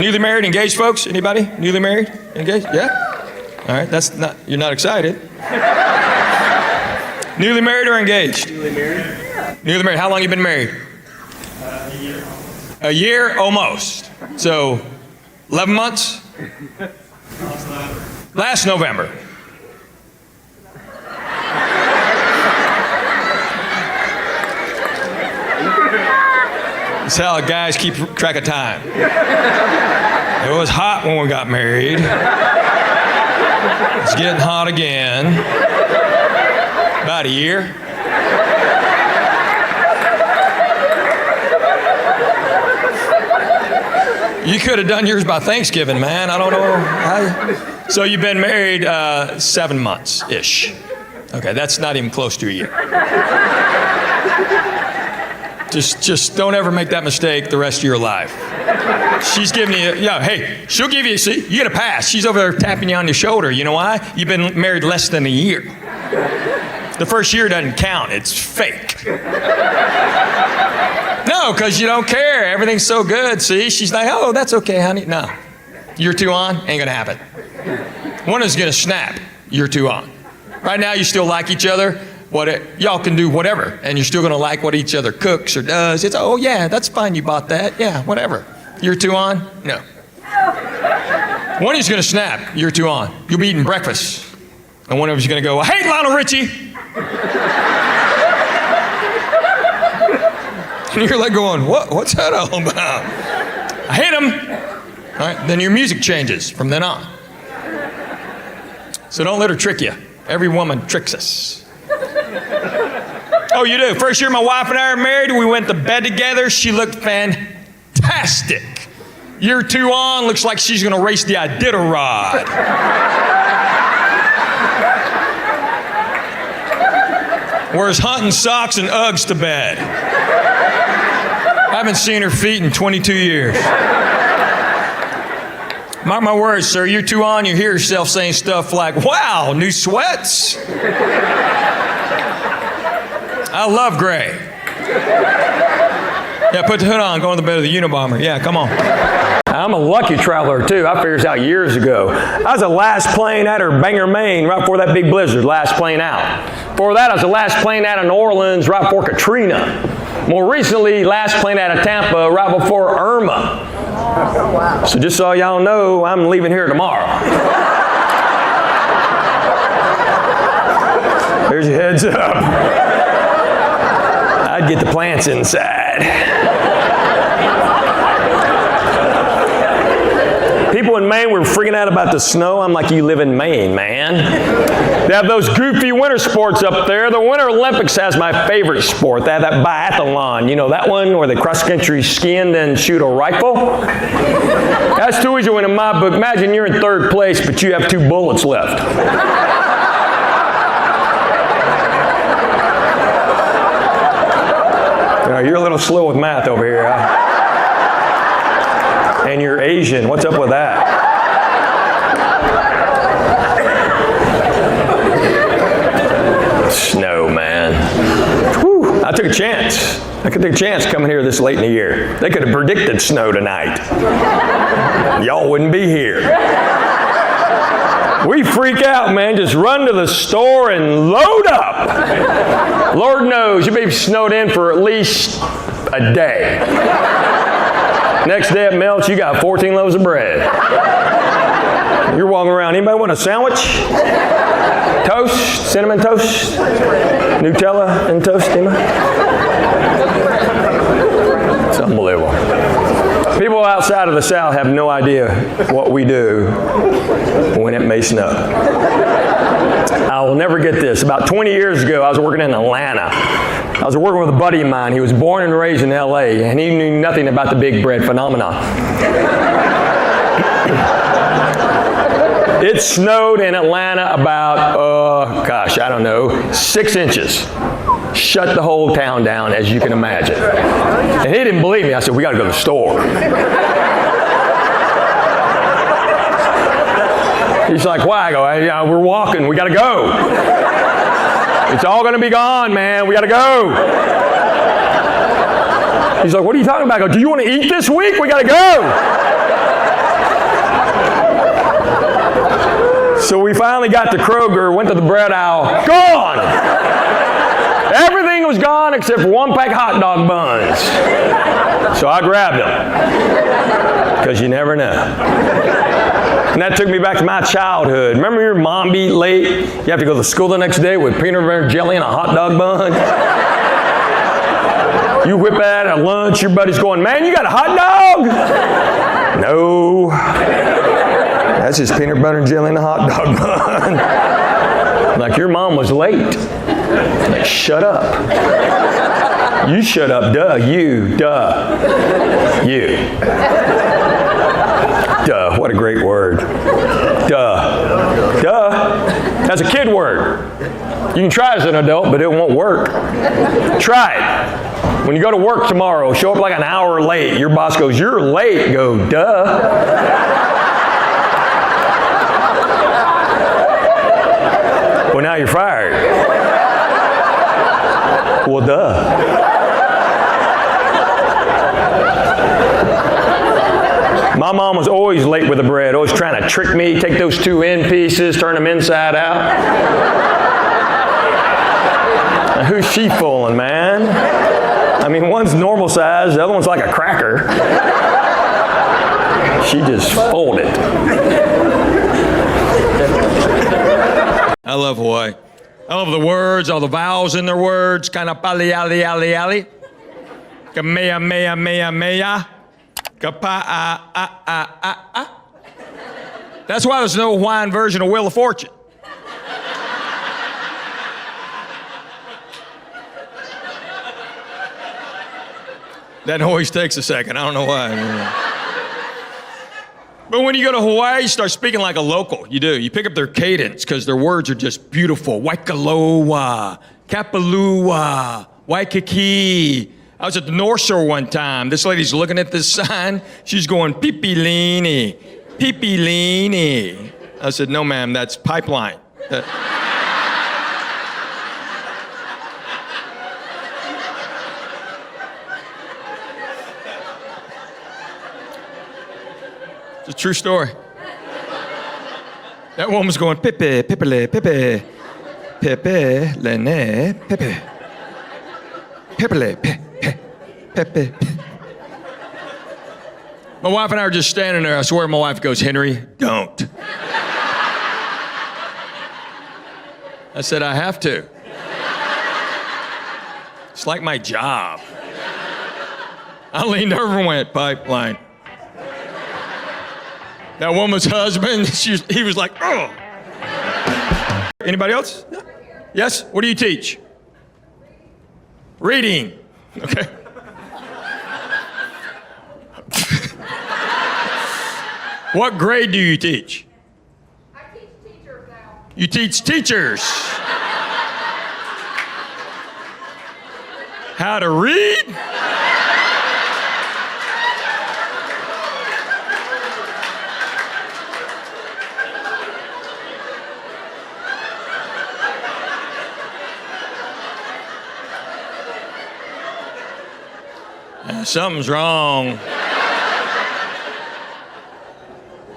Newly married, engaged folks? Anybody? Newly married, engaged? Yeah? All right, you're not excited. Newly married or engaged? Newly married. Newly married. How long you been married? A year. A year, almost. So, 11 months? Last November. That's how guys keep track of time. It was hot when we got married. It's getting hot again. About a year. You could have done yours by Thanksgiving, man. I don't know. So you've been married 7 months-ish. Okay, that's not even close to a year. Just don't ever make that mistake the rest of your life. She's giving you, hey, she'll give you, see, you get a pass. She's over there tapping you on the shoulder. You know why? You've been married less than a year. The first year doesn't count. It's fake. No, because you don't care. Everything's so good. See, she's like, oh, that's okay, honey. No. Year 2 on, ain't going to happen. One is going to snap. Year 2 on. Right now, you still like each other. Y'all can do whatever, and you're still going to like what each other cooks or does. It's, oh, yeah, that's fine. You bought that. Yeah, whatever. Year 2 on? No. One of you's going to snap. Year 2 on. You'll be eating breakfast. And one of you's going to go, I hate Lionel Richie. And you're like going, what's that all about? I hate him. All right, then your music changes from then on. So don't let her trick you. Every woman tricks us. Oh, you do? First year my wife and I were married, we went to bed together. She looked fantastic. Year 2 on, looks like she's going to race the Iditarod. Wears hunting socks and Uggs to bed. I haven't seen her feet in 22 years. Mark my words, sir, year 2 on, you hear yourself saying stuff like, wow, new sweats. I love gray. Yeah, put the hood on, go on the bed of the Unabomber. Yeah, come on. I'm a lucky traveler, too. I figured this out years ago. I was the last plane out of Bangor, Maine, right before that big blizzard, last plane out. Before that, I was the last plane out of New Orleans, right before Katrina. More recently, last plane out of Tampa, right before Irma. Wow. So just so y'all know, I'm leaving here tomorrow. Here's your heads up. I'd get the plants inside. People in Maine were freaking out about the snow. I'm like, you live in Maine, man. They have those goofy winter sports up there. The Winter Olympics has my favorite sport. They have that biathlon. You know, that one where they cross-country ski and then shoot a rifle? That's too easy one in my book. Imagine you're in 3rd place, but you have 2 bullets left. You're a little slow with math over here. And you're Asian. What's up with that? Snow, man. Whew. I took a chance. I could take a chance coming here this late in the year. They could have predicted snow tonight. Y'all wouldn't be here. We freak out, man. Just run to the store and load up. Lord knows, you'll be snowed in for at least a day. Next day it melts, you got 14 loaves of bread. You're walking around. Anybody want a sandwich? Toast? Cinnamon toast? Nutella and toast? Anybody? It's unbelievable. People outside of the South have no idea what we do when it may snow. I will never get this. About 20 years ago, I was working in Atlanta. I was working with a buddy of mine. He was born and raised in L.A., and he knew nothing about the big bread phenomenon. It snowed in Atlanta about, 6 inches. Shut the whole town down, as you can imagine. And he didn't believe me. I said, we got to go to the store. He's like, why? I go, we're walking. We got to go. It's all going to be gone, man. We got to go. He's like, what are you talking about? I go, do you want to eat this week? We got to go. So we finally got to Kroger, went to the bread aisle, gone! Everything was gone except for one pack of hot dog buns. So I grabbed them, because you never know. And that took me back to my childhood. Remember your mom be late? You have to go to school the next day with peanut butter jelly and a hot dog bun? You whip that at lunch, your buddy's going, man, you got a hot dog? No. That's just peanut butter and jelly and a hot dog bun. Like your mom was late. Like, shut up. You shut up, duh. You, duh. You. Duh, what a great word. Duh. Duh. That's a kid word. You can try as an adult, but it won't work. Try it. When you go to work tomorrow, show up like an hour late. Your boss goes, you're late. Go, duh. Well, now you're fired. Well, duh. My mom was always late with the bread, always trying to trick me, take those two end pieces, turn them inside out. Now, who's she fooling, man? I mean, one's normal size, the other one's like a cracker. She just folded. I love Hawaii. I love the words, all the vowels in their words. Kind of pali ali ali ali. Kamea mea mea mea. Ka-pa-a-a-a-a-a. That's why there's no Hawaiian version of Wheel of Fortune. That always takes a second. I don't know why. But when you go to Hawaii, you start speaking like a local. You do. You pick up their cadence because their words are just beautiful. Waikoloa, Kapalua, Waikiki. I was at the North Shore one time. This lady's looking at this sign. She's going, Pipilini, Pipilini. I said, no, ma'am, that's pipeline. It's a true story. That woman's going, Pepe, Pepele, Pepe, Pepe, Lene, Pepe, Pepele, Pepe. Pepe. My wife and I are just standing there. I swear my wife goes, Henry, don't. I said, I have to. It's like my job. I leaned over and went, pipeline. That woman's husband, he was like, oh. Anybody else? Yes? What do you teach? Reading. Okay. What grade do you teach? I teach teachers now. You teach teachers. How to read? Something's wrong.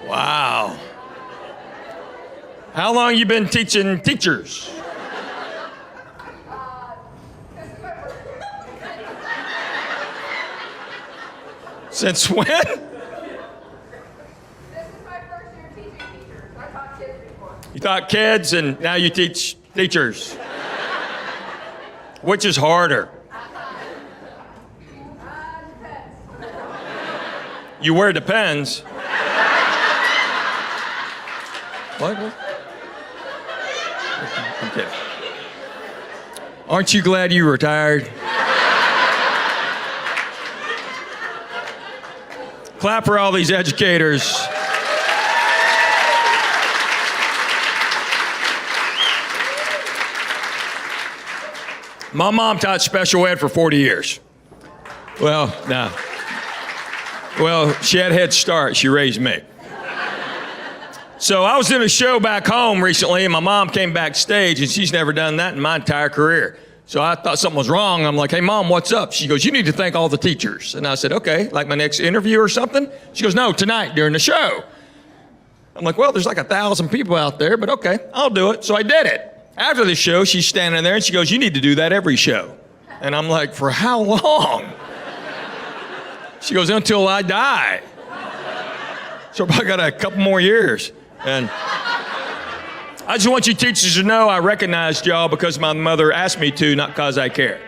Wow. How long you been teaching teachers? Since when? This is my first year teaching teachers. I taught kids before. You taught kids and now you teach teachers. Which is harder? Depends. You wear Depends. What? I'm kidding. Aren't you glad you retired? Clap for all these educators. My mom taught special ed for 40 years. Well, no. Well, she had a head start. She raised me. So I was in a show back home recently, and my mom came backstage, and she's never done that in my entire career. So I thought something was wrong. I'm like, hey, Mom, what's up? She goes, you need to thank all the teachers. And I said, okay, like my next interview or something? She goes, no, tonight during the show. I'm like, well, there's like 1,000 people out there, but okay, I'll do it. So I did it. After the show, she's standing there and she goes, you need to do that every show. And I'm like, for how long? She goes, until I die. So I got a couple more years. And I just want you teachers to know I recognized y'all because my mother asked me to, not because I care.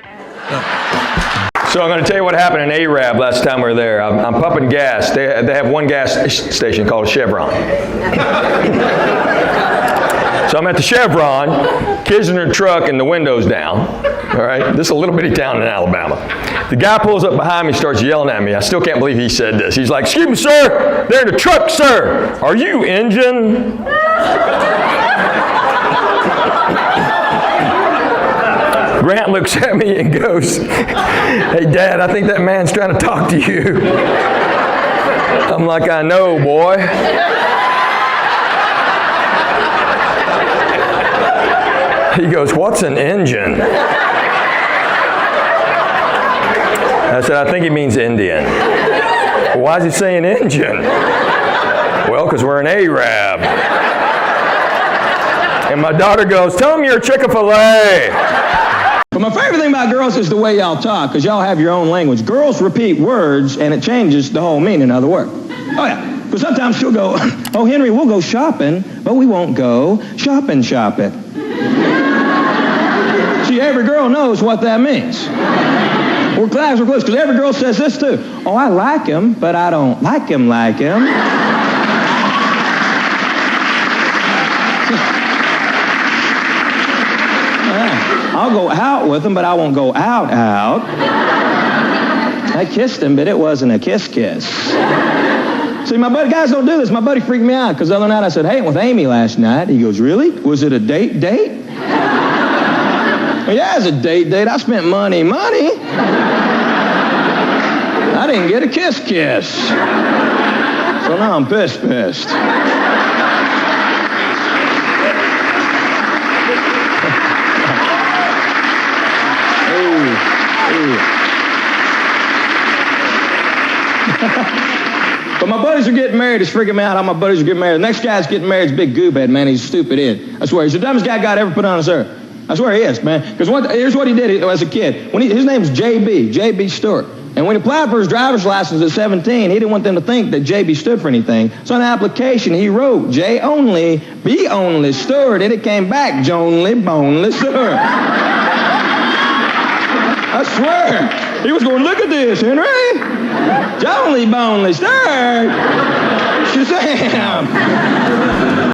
So I'm going to tell you what happened in Arab last time we were there. I'm pumping gas. They have one gas station called a Chevron. So I'm at the Chevron, kids in their truck and the windows down. All right, this is a little bitty town in Alabama. The guy pulls up behind me, starts yelling at me. I still can't believe he said this. He's like, excuse me, sir, they're in the truck, sir. Are you engine? Grant looks at me and goes, hey, Dad, I think that man's trying to talk to you. I'm like, I know, boy. He goes, what's an engine? I said, I think he means Indian. Well, why is he saying engine? Well, because we're an Arab. And my daughter goes, tell him you're a Chick-fil-A. But my favorite thing about girls is the way y'all talk, because y'all have your own language. Girls repeat words, and it changes the whole meaning of the word. Oh, yeah. Because sometimes she'll go, oh, Henry, we'll go shopping, but we won't go shopping. See, every girl knows what that means. We're close, because every girl says this, too. Oh, I like him, but I don't like him. I'll go out with him, but I won't go out. I kissed him, but it wasn't a kiss. See, my buddy, guys don't do this. My buddy freaked me out, because the other night I said, hey, with Amy last night. He goes, really? Was it a date? Well, yeah, it was a date. I spent money. I didn't get a kiss. So now I'm pissed. But my buddies are getting married. It's freaking me out how my buddies are getting married. The next guy's getting married is big goobhead, man. He's a stupid idiot. I swear, he's the dumbest guy God ever put on this earth. I swear he is, man. Because here's what he did as a kid. His name's J.B. Stewart. And when he applied for his driver's license at 17, he didn't want them to think that J.B. stood for anything. So on the application, he wrote J only, B only, Stewart. And it came back, Jonely, Bonely, Stewart. I swear. He was going, look at this, Henry. Jonely, Bonely, Stewart. Shazam.